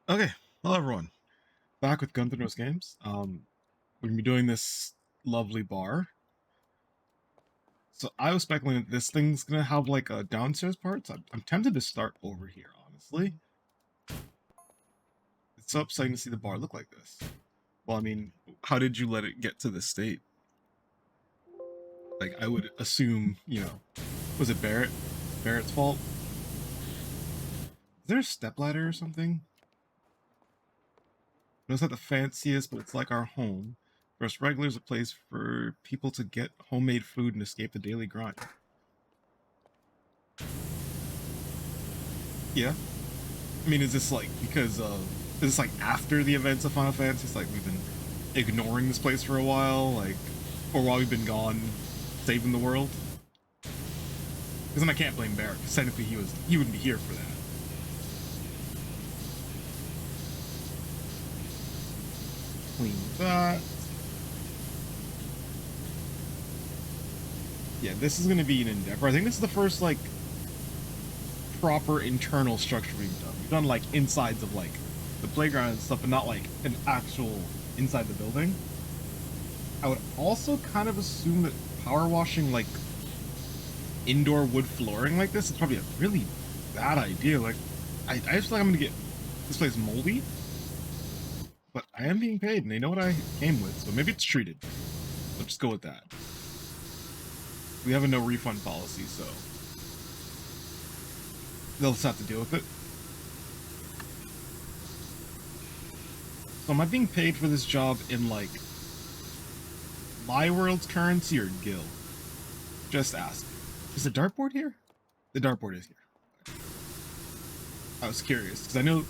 Okay, hello everyone. Back with Gunther's Games. We're gonna be doing this lovely bar. So I was speculating that this thing's gonna have like a downstairs part. So I'm tempted to start over here, honestly. It's so upsetting to see the bar look like this. Well, I mean, how did you let it get to this state? Like, I would assume, was it Barrett? Barrett's fault? Is there a stepladder or something? No, it's not the fanciest, but it's like our home. For us regulars, a place for people to get homemade food and escape the daily grind. Yeah. I mean, is this like because is this like after the events of Final Fantasy? It's like we've been ignoring this place for a while, like, or while we've been gone, saving the world. Because then I can't blame Barrett. Because technically he wouldn't be here for that. Clean that. Yeah, this is going to be an endeavor. I think this is the first like proper internal structure we've done. We've done like insides of like the playground and stuff, but not like an actual inside the building. I would also kind of assume that power washing like indoor wood flooring like this is probably a really bad idea. Like, I just feel like I'm gonna get this place moldy, but I am being paid and they know what I came with, so maybe it's treated. Let's just go with that. We have a no refund policy, so they'll just have to deal with it. So am I being paid for this job in like my world's currency or Gil? Just ask. Is the dartboard here? The dartboard is here. I was curious because I don't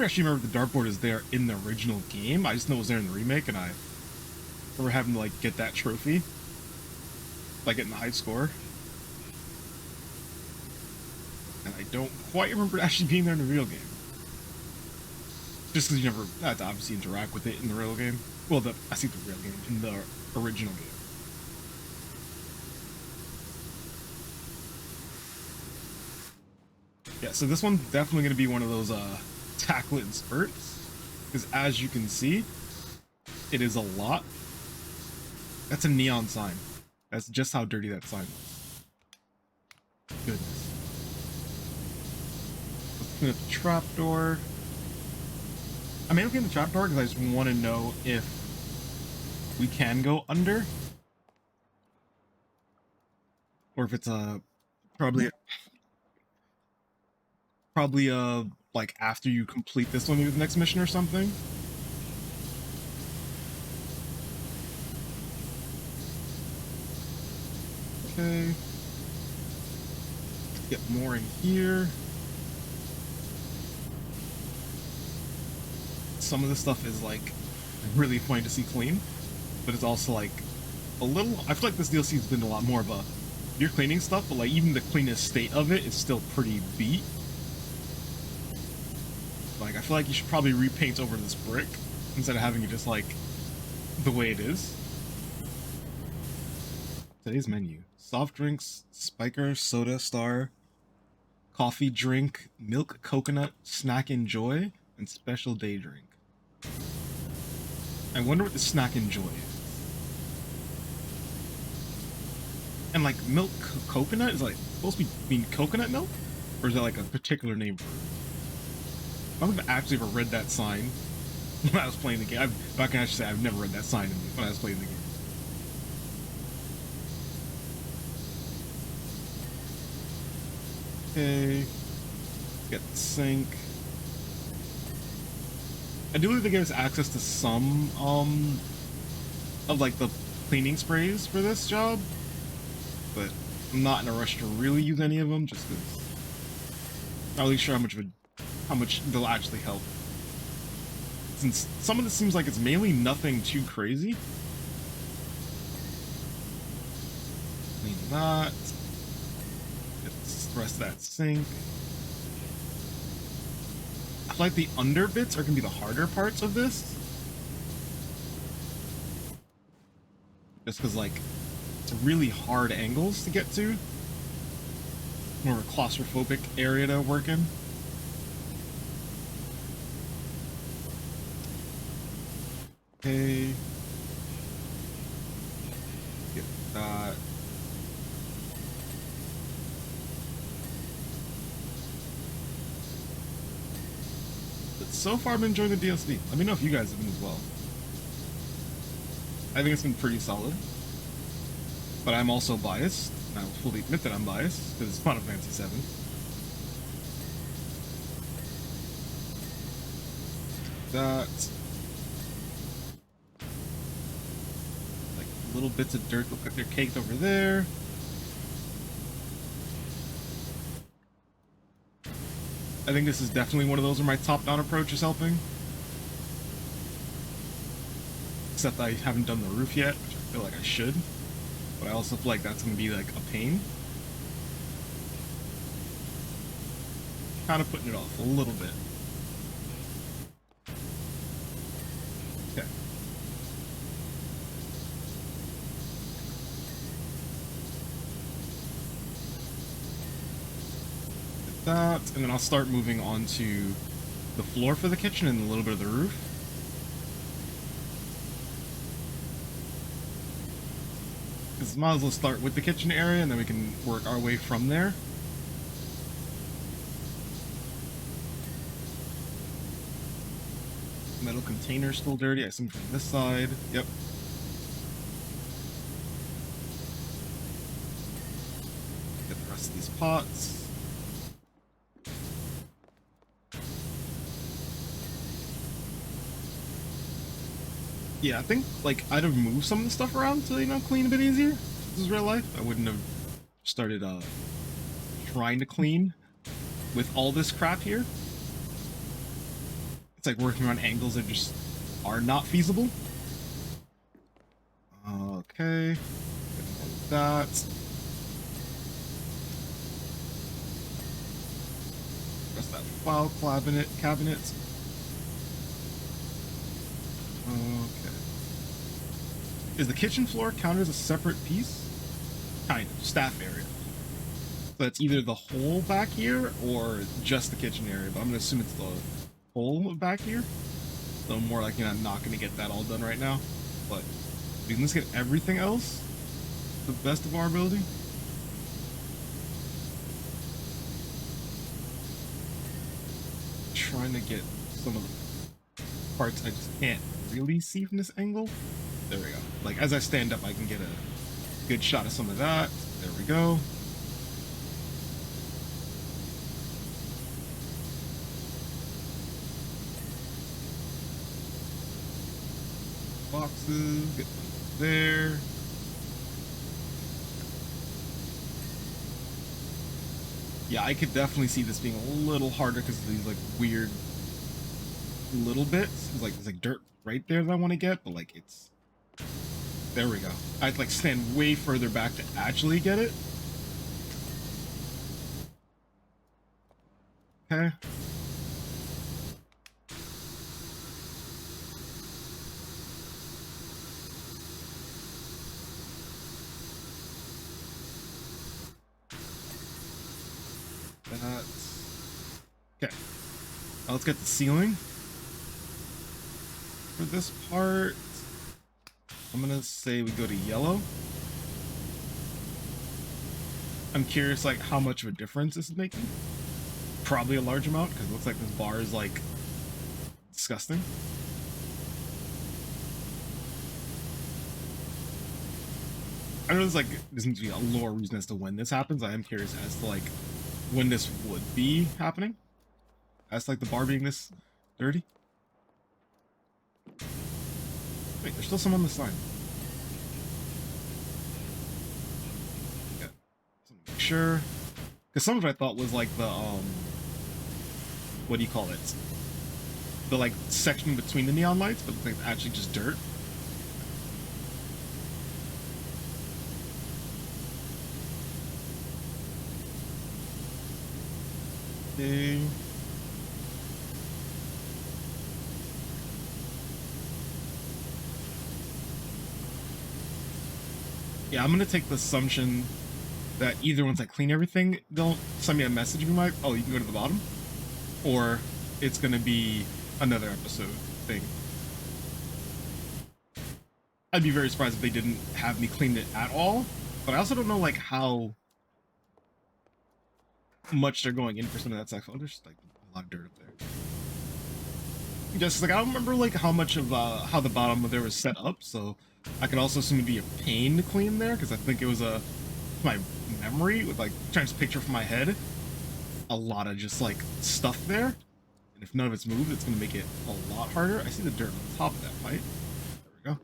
actually remember if the dartboard is there in the original game. I just know it was there in the remake, and I remember having to like get that trophy, like getting the high score. And I don't quite remember it actually being there in the real game. Just because you never had to obviously interact with it in the real game. Well, I see the real game in the original game. Yeah, so this one's definitely going to be one of those tackle it in spurts. Because as you can see, it is a lot. That's a neon sign. That's just how dirty that sign was. Goodness. Let's clean up the trapdoor. I may look at the trapdoor because I just want to know if we can go under. Or if it's probably like after you complete this one, maybe the next mission or something. Okay. Get more in here. Some of this stuff is like really funny to see clean, but it's also like a little. I feel like this DLC has been a lot more of a you're cleaning stuff, but like even the cleanest state of it is still pretty beat. Like I feel like you should probably repaint over this brick instead of having it just like the way it is. Today's menu: soft drinks, Spiker, soda, star, coffee, drink, milk, coconut, snack, enjoy, and special day drink. I wonder what the snack enjoy is. And like milk coconut is like supposed to mean coconut milk? Or is that like a particular name for it? I haven't actually ever read that sign when I was playing the game. I can actually say I've never read that sign when I was playing the game. Okay. Get the sink. I do believe they gave us access to some of like the cleaning sprays for this job, but I'm not in a rush to really use any of them just because I'm not really sure how much they'll actually help. Since some of this seems like it's mainly nothing too crazy. Clean that. Get the rest of that sink. I feel like the under bits are going to be the harder parts of this. Just because, like, it's really hard angles to get to. More of a claustrophobic area to work in. Okay. Get that. But so far, I've been enjoying the DLC. Let me know if you guys have been as well. I think it's been pretty solid. But I'm also biased, and I will fully admit that I'm biased, because it's Final Fantasy VII. That. Like, little bits of dirt look like they're caked over there. I think this is definitely one of those where my top-down approach is helping. Except I haven't done the roof yet, which I feel like I should. But I also feel like that's going to be like a pain. Kind of putting it off a little bit. Okay. Get that, and then I'll start moving on to the floor for the kitchen and a little bit of the roof. Because might as well start with the kitchen area, and then we can work our way from there. Metal container still dirty. I assume from this side. Yep. Get the rest of these pots. Yeah, I think like I'd have moved some of the stuff around to, you know, clean a bit easier. This is real life. I wouldn't have started trying to clean with all this crap here. It's like working on angles that just are not feasible. Okay. That. Press that file cabinet. Okay. Is the kitchen floor counted as a separate piece? Kind of. Staff area. So that's either the whole back here or just the kitchen area, but I'm gonna assume it's the whole back here. So more like, you know, I'm not gonna get that all done right now. But we can just get everything else to the best of our ability. Trying to get some of the parts I just can't really see from this angle. There we go. Like, as I stand up, I can get a good shot of some of that. There we go. Boxes, get them there. Yeah, I could definitely see this being a little harder because of these like weird little bits. There's like dirt right there that I want to get, but like it's... There we go. I'd like stand way further back to actually get it. Okay. Okay. Now let's get the ceiling. For this part, I'm gonna say we go to yellow. I'm curious, like, how much of a difference this is making. Probably a large amount, because it looks like this bar is, like, disgusting. I know there's, like, there seems to be a lore reason as to when this happens. I am curious as to, like, when this would be happening. As, like, the bar being this dirty. Wait, there's still some on the side. Okay. So make sure. Because some of it I thought was, like, the, what do you call it? The, like, section between the neon lights, but it's, like, actually just dirt. Okay. Yeah, I'm gonna take the assumption that either once I clean everything, they'll send me a message and be like, oh, you can go to the bottom, or it's gonna be another episode thing. I'd be very surprised if they didn't have me clean it at all. But I also don't know like how much they're going in for some of that stuff. Oh, there's like a lot of dirt up there. Just like I don't remember like how much of how the bottom of there was set up, so I could also assume it'd be a pain to clean there because I think it was my memory with like trying to picture from my head a lot of just like stuff there, and if none of it's moved, it's gonna make it a lot harder. I see the dirt on the top of that pipe. There we go.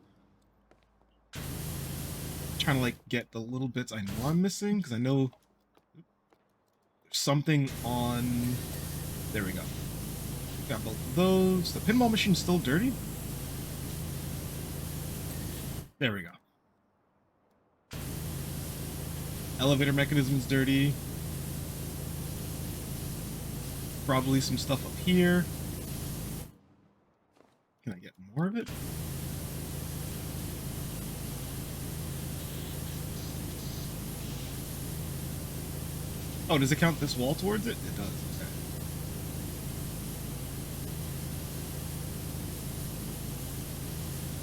Trying to like get the little bits I know I'm missing because I know there's something on. There we go. Got both of those. The pinball machine's still dirty. There we go. Elevator mechanism's dirty. Probably some stuff up here. Can I get more of it? Oh, does it count this wall towards it? It does. Okay.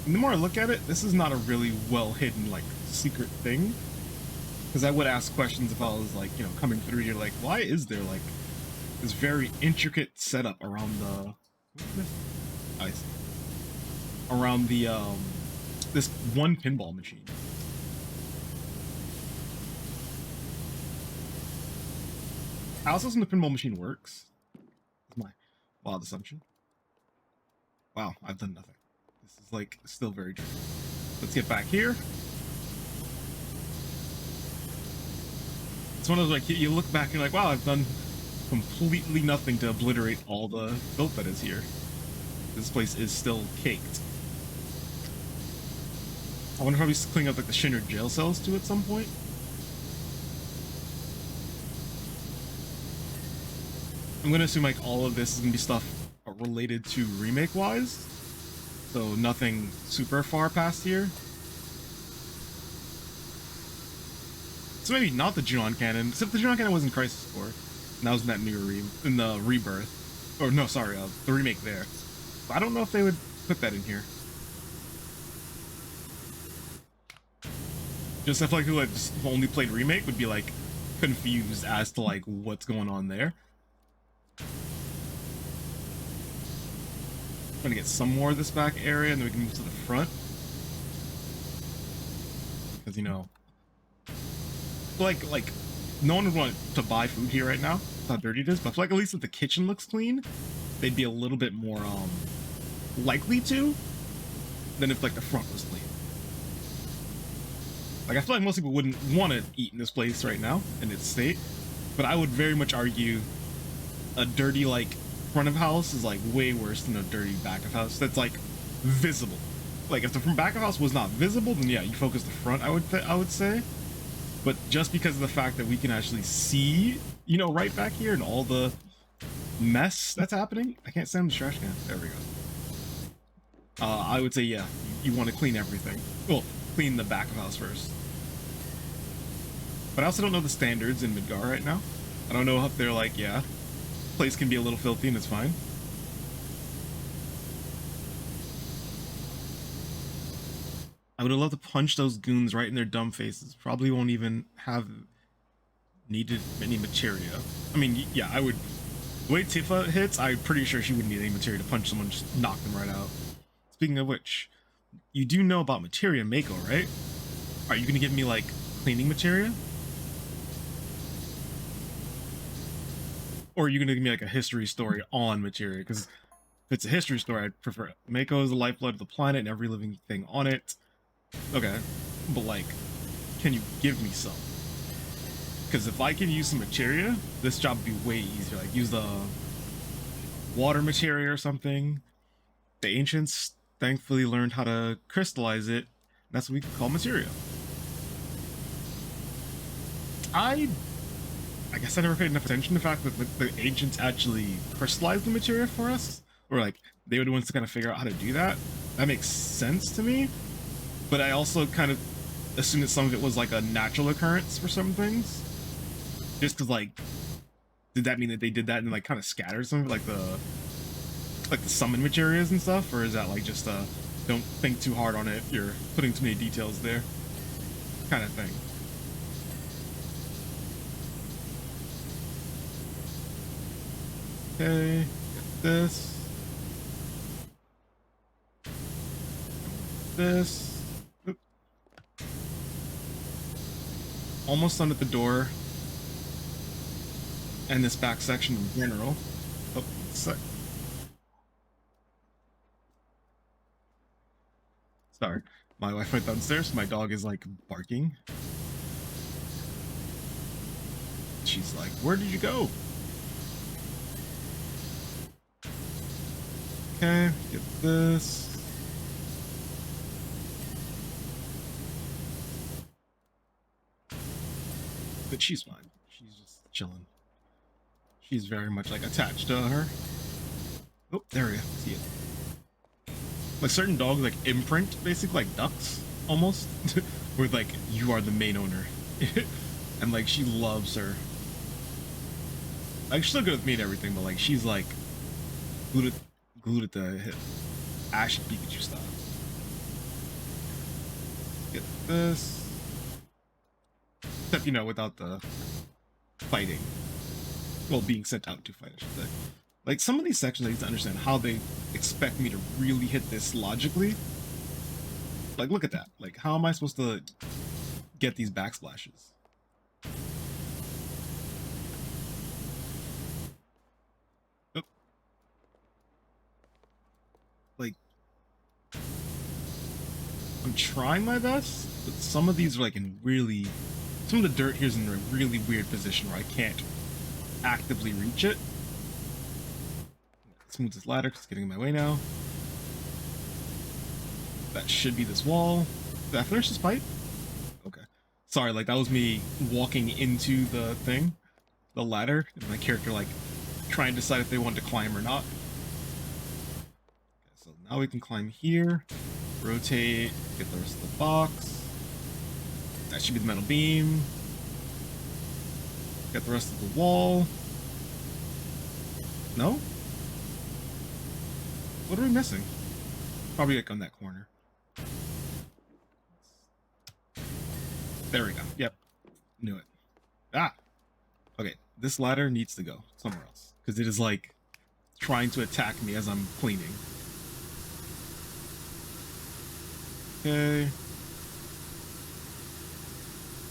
And the more I look at it, this is not a really well hidden like secret thing. Because I would ask questions if I was like, you know, coming through here, like, why is there like this very intricate setup around the I see. Around the this one pinball machine. How else doesn't the pinball machine works? That's my wild assumption. Wow, I've done nothing. This is like still very tricky. Let's get back here. It's one of those like you look back and you're like, wow, I've done completely nothing to obliterate all the filth that is here. This place is still caked. I wonder if I'll be cleaning up like the Shinner jail cells too at some point. I'm gonna assume like all of this is gonna be stuff related to remake wise, so nothing super far past here. So maybe not the Junon cannon, except the Junon cannon was in Crisis Core, and that was in that new in the rebirth, or no, sorry, the remake there. But I don't know if they would put that in here. Just I feel like who had just only played remake would be like confused as to like what's going on there. I'm gonna get some more of this back area, and then we can move to the front. Because you know, like no one would want to buy food here right now. That's how dirty it is. But I feel like at least if the kitchen looks clean, they'd be a little bit more likely to than if like the front was clean. Like I feel like most people wouldn't want to eat in this place right now in its state, but I would very much argue a dirty like front of house is like way worse than a dirty back of house that's like visible. Like if the back of house was not visible, then yeah, you focus the front. I would say, but just because of the fact that we can actually see, you know, right back here and all the mess that's happening, I can't stand the trash can. There we go. I would say yeah, you want to clean everything. Well, clean the back of house first. But I also don't know the standards in Midgar right now. I don't know if they're like, yeah, place can be a little filthy and it's fine. I would have loved to punch those goons right in their dumb faces. Probably won't even have needed any materia. I mean, yeah, I would. The way Tifa hits, I'm pretty sure she wouldn't need any materia to punch someone, just knock them right out. Speaking of which, you do know about materia Mako, right? Are you gonna give me like cleaning materia? Or are you gonna give me like a history story on materia? Because if it's a history story, I'd prefer it. Mako is the lifeblood of the planet and every living thing on it. Okay, but like, can you give me some? Because if I can use some materia, this job would be way easier. Like, use the water materia or something. The ancients thankfully learned how to crystallize it. And that's what we call materia. I guess I never paid enough attention to the fact that the ancients actually crystallized the materia for us. Or like, they were the ones to kind of figure out how to do that. That makes sense to me. But I also kind of assume that some of it was like a natural occurrence for some things. Just because, like, did that mean that they did that and like kind of scattered some of it, like the summon materials and stuff, or is that like just don't think too hard on it. You're putting too many details there, kind of thing. Okay, get this. This. Oop. Almost done at the door. And this back section in general. Oh, sorry. My wife went downstairs. My dog is like barking. She's like, "Where did you go?" Okay, get this. But she's fine. She's just chilling. She's very much like attached to her. Oh, there we go. See it. Like certain dogs like imprint, basically like ducks, almost. Where like you are the main owner. And like she loves her. Like she's still good with me and everything, but like she's like glued at the hip. Ash Pikachu style. Get this. Except, you know, without the fighting. Well, being sent out to fight, I should say. Like, some of these sections I need to understand how they expect me to really hit this logically. Like, look at that. Like, how am I supposed to get these backsplashes? Oh. Like, I'm trying my best, but some of these are like in really... Some of the dirt here's in a really weird position where I can't actively reach it. Smooth this ladder because it's getting in my way now. That should be this wall. Did I finish this pipe? Okay. Sorry, like that was me walking into the thing, the ladder, and my character like trying to decide if they wanted to climb or not. Okay, so now we can climb here, rotate, get the rest of the box. That should be the metal beam. Get the rest of the wall. No? What are we missing? Probably like on that corner. There we go. Yep. Knew it. Ah! Okay, this ladder needs to go somewhere else. Because it is like trying to attack me as I'm cleaning. Okay.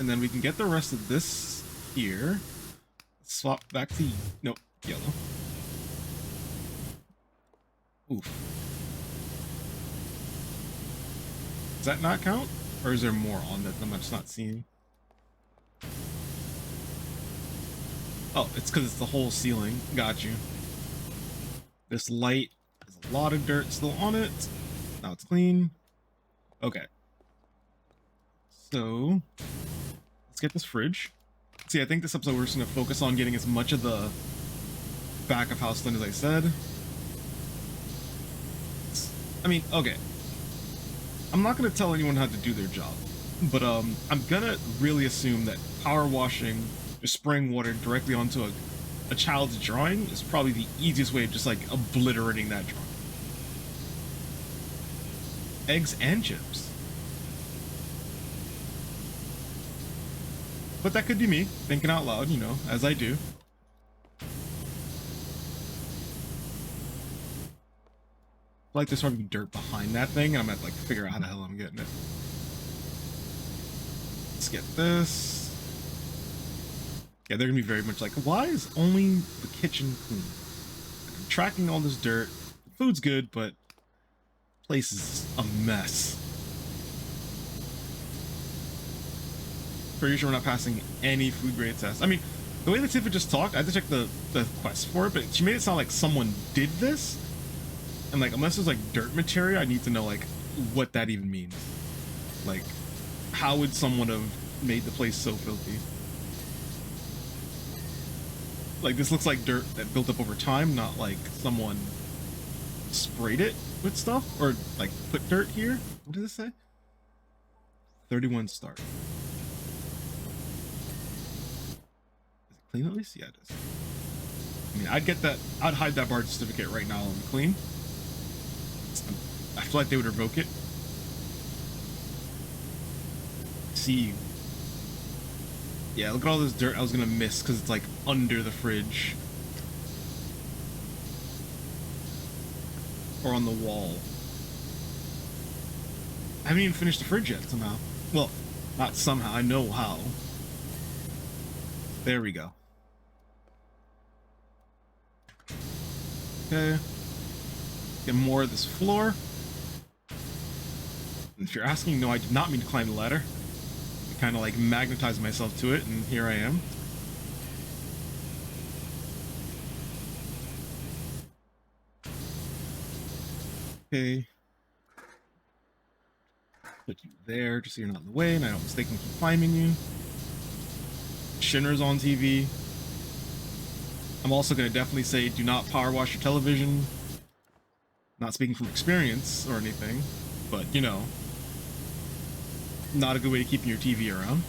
And then we can get the rest of this here. Swap back to... Nope, yellow. Oof. Does that not count? Or is there more on that I'm just not seeing? Oh, it's because it's the whole ceiling. Got you. This light, there's a lot of dirt still on it. Now it's clean. Okay. So... let's get this fridge. See, I think this episode we're just going to focus on getting as much of the back of house done as I said. I mean, okay. I'm not going to tell anyone how to do their job, but I'm going to really assume that power washing, just spraying water directly onto a child's drawing is probably the easiest way of just like obliterating that drawing. Eggs and chips. But that could be me, thinking out loud, you know, as I do. I feel like there's probably dirt behind that thing, and I'm gonna have to, like, figure out how the hell I'm getting it. Let's get this. Yeah, they're gonna be very much like, why is only the kitchen clean? Like, I'm tracking all this dirt. The food's good, but the place is a mess. Pretty sure we're not passing any food grade tests. I mean, the way that Tifa just talked, I had to check the quest for it, but she made it sound like someone did this. And like, unless there's like dirt material, I need to know like what that even means. Like, how would someone have made the place so filthy? Like, this looks like dirt that built up over time, not like someone sprayed it with stuff or like put dirt here. What does it say? 31 start. Clean at least? Yeah, it is. I mean, I'd get that. I'd hide that bar certificate right now and clean. I feel like they would revoke it. See. Yeah, look at all this dirt I was gonna miss because it's like under the fridge. Or on the wall. I haven't even finished the fridge yet, somehow. Well, not somehow, I know how. There we go. Okay. Get more of this floor. And if you're asking, no, I did not mean to climb the ladder. I kind of like magnetized myself to it, and here I am. Okay. Put you there just so you're not in the way and I don't mistakenly keep climbing you. Shinner's on TV. I'm also going to definitely say do not power wash your television. Not speaking from experience or anything, but you know, not a good way to keep your TV around.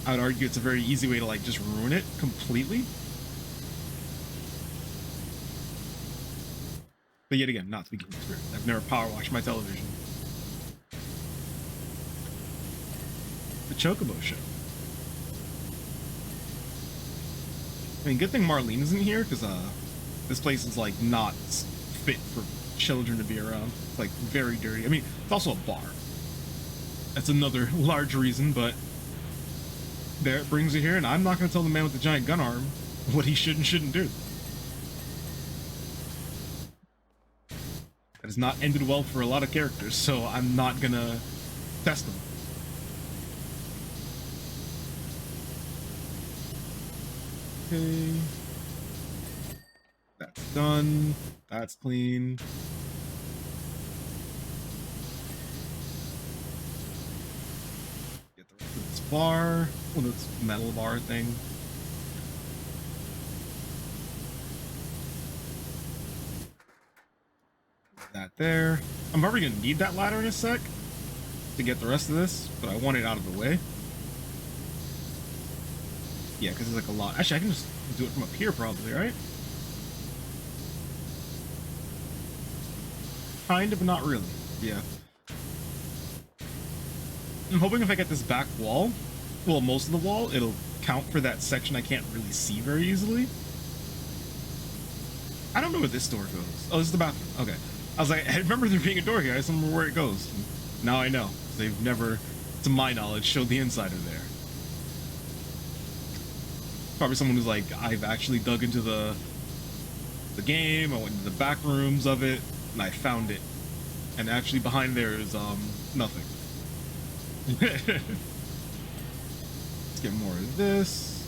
I would argue it's a very easy way to like just ruin it completely. But yet again, not speaking from experience. I've never power washed my television. The Chocobo Show. I mean, good thing Marlene isn't here, because this place is like not fit for children to be around. It's like very dirty. I mean, it's also a bar. That's another large reason, but there it brings you here, and I'm not going to tell the man with the giant gun arm what he should and shouldn't do. That has not ended well for a lot of characters, so I'm not going to test them. Okay. That's done. That's clean. Get the rest of this bar. Well, this metal bar thing. That there. I'm probably going to need that ladder in a sec to get the rest of this, but I want it out of the way. Yeah, because there's like a lot. Actually, I can just do it from up here probably, right? Kind of, but not really. Yeah. I'm hoping if I get this back wall, well, most of the wall, it'll count for that section I can't really see very easily. I don't know where this door goes. Oh, this is the bathroom. Okay. I was like, I remember there being a door here. I just remember where it goes. And now I know. They've never, to my knowledge, showed the inside of there. Probably someone who's like, I've actually dug into the game, I went into the back rooms of it, and I found it. And actually behind there is, nothing. Let's get more of this.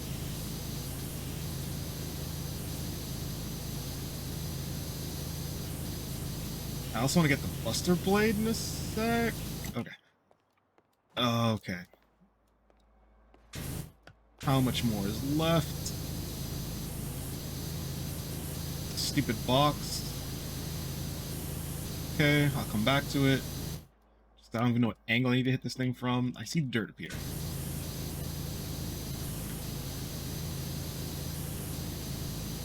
I also want to get the Buster Blade in a sec. Okay. Okay. How much more is left? Stupid box. Okay, I'll come back to it. Just I don't even know what angle I need to hit this thing from. I see dirt appear.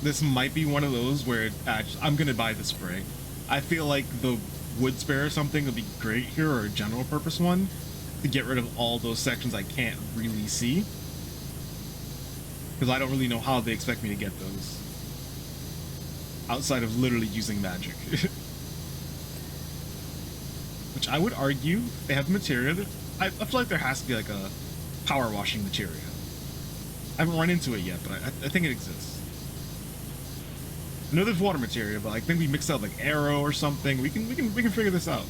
This might be one of those where I'm gonna buy the spray. I feel like the wood spray or something would be great here, or a general purpose one, to get rid of all those sections I can't really see. Because I don't really know how they expect me to get those. Outside of literally using magic. Which I would argue, they have material. I feel like there has to be like a power washing material. I haven't run into it yet, but I think it exists. I know there's water material, but I think we mix out like arrow or something. We can figure this out.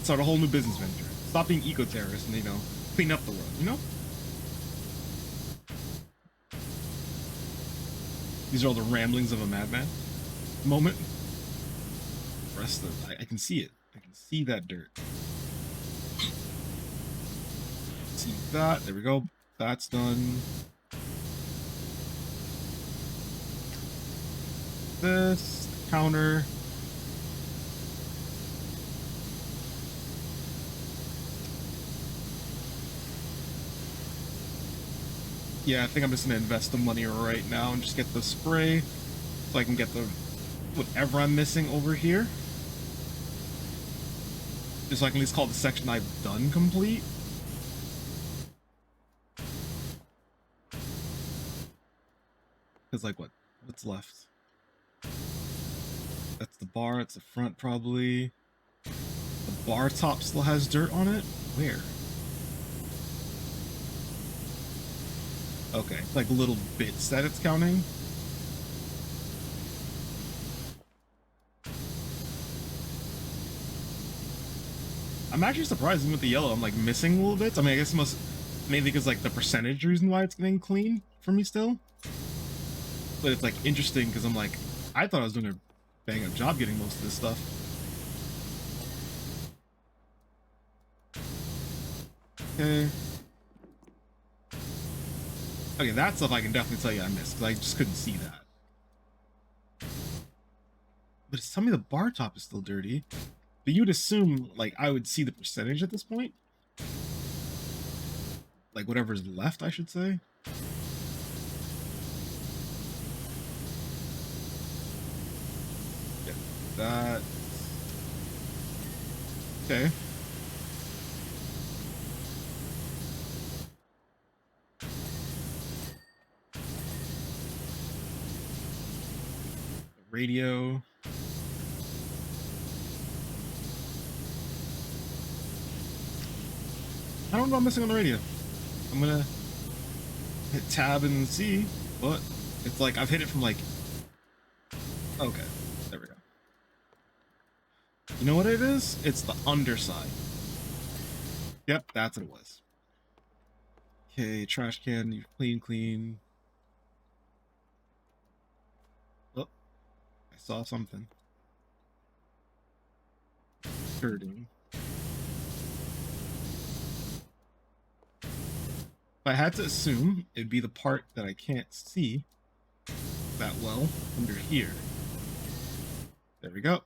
Start a whole new business venture. Stop being eco-terrorists and, you know, clean up the world, you know? These are all the ramblings of a madman moment. The rest of I can see it. I can see that dirt. See that. There we go. That's done. This counter. Yeah, I think I'm just gonna invest the money right now and just get the spray so I can get the whatever I'm missing over here. Just so I can at least call the section I've done complete. Because, like, what's left? That's the bar, it's the front, probably. The bar top still has dirt on it? Where? Okay, like little bits that it's counting. I'm actually surprised even with the yellow, I'm like missing little bits. I mean, I guess maybe because like the percentage reason why it's getting clean for me still. But it's like interesting because I'm like, I thought I was doing a bang up job getting most of this stuff. Okay. Okay, that stuff I can definitely tell you I missed because I just couldn't see that. But it's telling me the bar top is still dirty. But you'd assume like I would see the percentage at this point. Like whatever's left, I should say. Yeah, that. Okay. Radio. I don't know what I'm missing on the radio. I'm gonna hit tab and see, but it's like I've hit it from like. Okay, there we go. You know what it is? It's the underside. Yep, that's what it was. Okay, trash can, you clean. Oh, I saw something. Skirting. If I had to assume, it'd be the part that I can't see that well under here. There we go.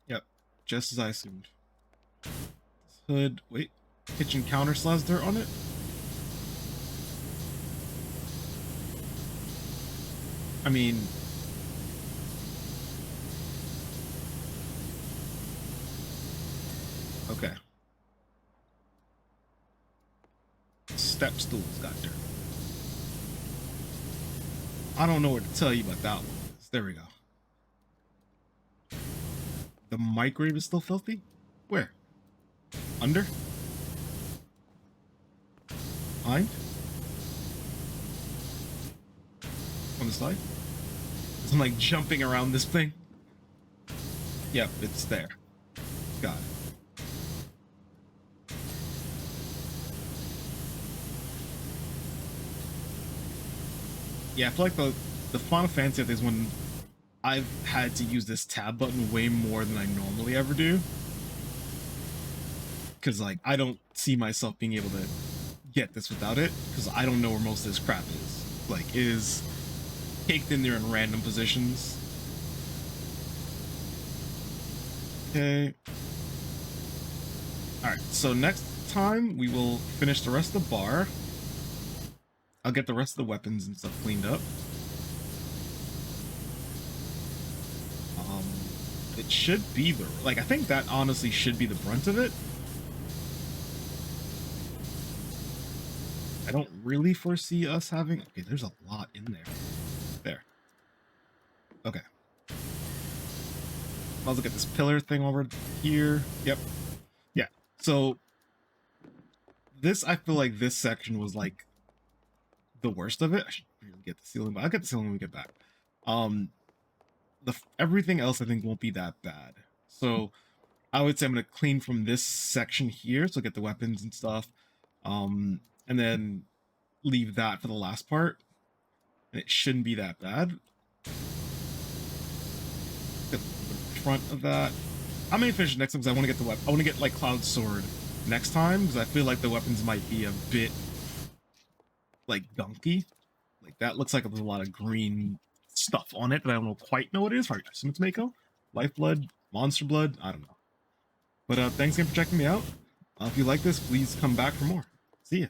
Yep, just as I assumed. This hood, wait, kitchen counter still has dirt on it? I mean, okay. Step stool's got dirt. I don't know what to tell you about that one. There we go. The microwave is still filthy? Where? Under? Behind? On the side? I'm like jumping around this thing. Yep, it's there. Got it. Yeah, I feel like the Final Fantasy is when I've had to use this tab button way more than I normally ever do. Because, like, I don't see myself being able to get this without it, because I don't know where most of this crap is. Like, it is caked in there in random positions. Okay. Alright, so next time we will finish the rest of the bar. I'll get the rest of the weapons and stuff cleaned up. It should be the, like, I think that honestly should be the brunt of it. I don't really foresee us having, okay, there's a lot in there. There. Okay. I'll look at this pillar thing over here. Yep. Yeah. So this, I feel like this section was like the worst of it. I should really get the ceiling, but I'll get the ceiling when we get back. Everything else I think won't be that bad. So I would say I'm gonna clean from this section here, so get the weapons and stuff, and then leave that for the last part, and it shouldn't be that bad. Get the front of that. I'm gonna finish next time because I want to get the weapon. I want to get like Cloud's sword next time because I feel like the weapons might be a bit like gunky. Like that looks like there's a lot of green stuff on it that I don't quite know what it is. Probably some tomato, lifeblood, monster blood. I don't know. But thanks again for checking me out. If you like this, please come back for more. See ya.